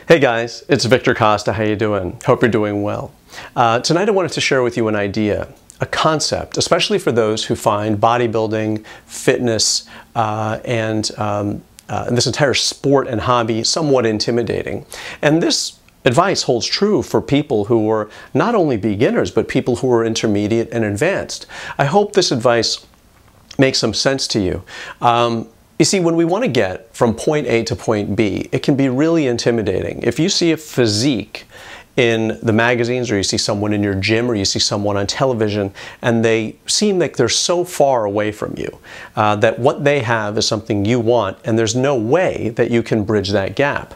Hey guys, it's Victor Costa. How you doing? Hope you're doing well. Tonight I wanted to share with you an idea, a concept, especially for those who find bodybuilding, fitness, and this entire sport and hobby somewhat intimidating. And this advice holds true for people who are not only beginners, but people who are intermediate and advanced. I hope this advice makes some sense to you. You see, when we want to get from point A to point B, it can be really intimidating. If you see a physique in the magazines, or you see someone in your gym, or you see someone on television, and they seem like they're so far away from you, that what they have is something you want, and there's no way that you can bridge that gap,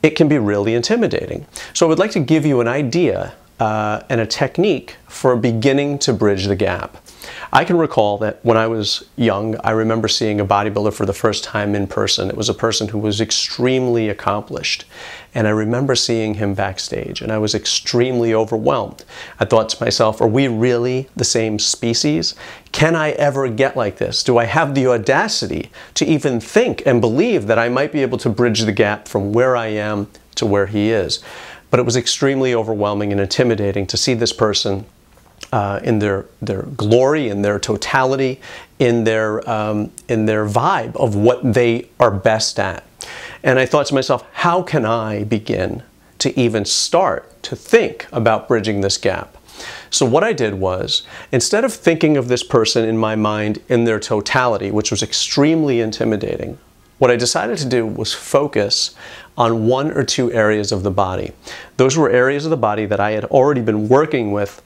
it can be really intimidating. So I would like to give you an idea and a technique for beginning to bridge the gap. I can recall that when I was young, I remember seeing a bodybuilder for the first time in person. It was a person who was extremely accomplished. And I remember seeing him backstage, and I was extremely overwhelmed. I thought to myself, are we really the same species? Can I ever get like this? Do I have the audacity to even think and believe that I might be able to bridge the gap from where I am to where he is? But it was extremely overwhelming and intimidating to see this person in their glory, in their totality, in their vibe of what they are best at. And I thought to myself, how can I begin to even start to think about bridging this gap? So what I did was, instead of thinking of this person in my mind in their totality, which was extremely intimidating, what I decided to do was focus on one or two areas of the body. Those were areas of the body that I had already been working with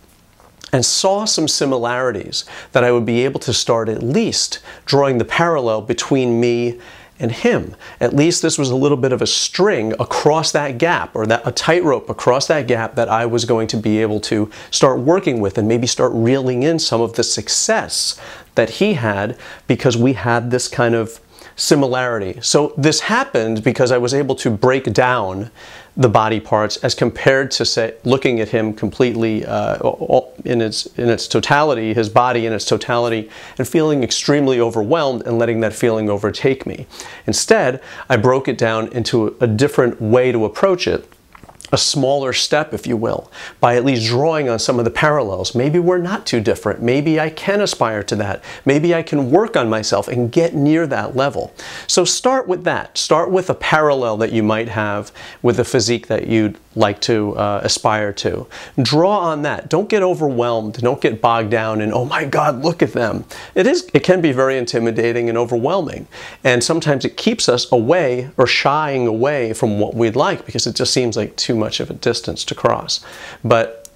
and saw some similarities that I would be able to start at least drawing the parallel between me and him. At least this was a little bit of a string across that gap, or a tightrope across that gap that I was going to be able to start working with and maybe start reeling in some of the success that he had because we had this kind of similarity. So this happened because I was able to break down the body parts as compared to, say, looking at him completely in its totality, his body in its totality, and feeling extremely overwhelmed and letting that feeling overtake me. Instead, I broke it down into a different way to approach it. A smaller step, if you will, by at least drawing on some of the parallels. Maybe we're not too different. Maybe I can aspire to that. Maybe I can work on myself and get near that level. So start with that. Start with a parallel that you might have with a physique that you'd like to aspire to. Draw on that. Don't get overwhelmed. Don't get bogged down in, oh my God, look at them. It can be very intimidating and overwhelming. And sometimes it keeps us away or shying away from what we'd like because it just seems like too much of a distance to cross. But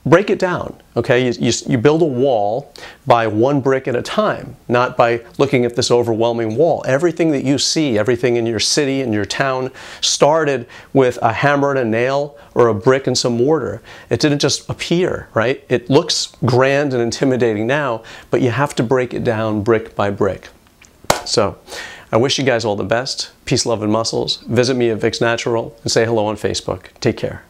break it down, okay? You build a wall by one brick at a time, not by looking at this overwhelming wall. Everything that you see, everything in your city and your town started with a hammer and a nail or a brick and some mortar. It didn't just appear, right? It looks grand and intimidating now, but you have to break it down brick by brick. So I wish you guys all the best. Peace, love, and muscles. Visit me at Vicsnatural and say hello on Facebook. Take care.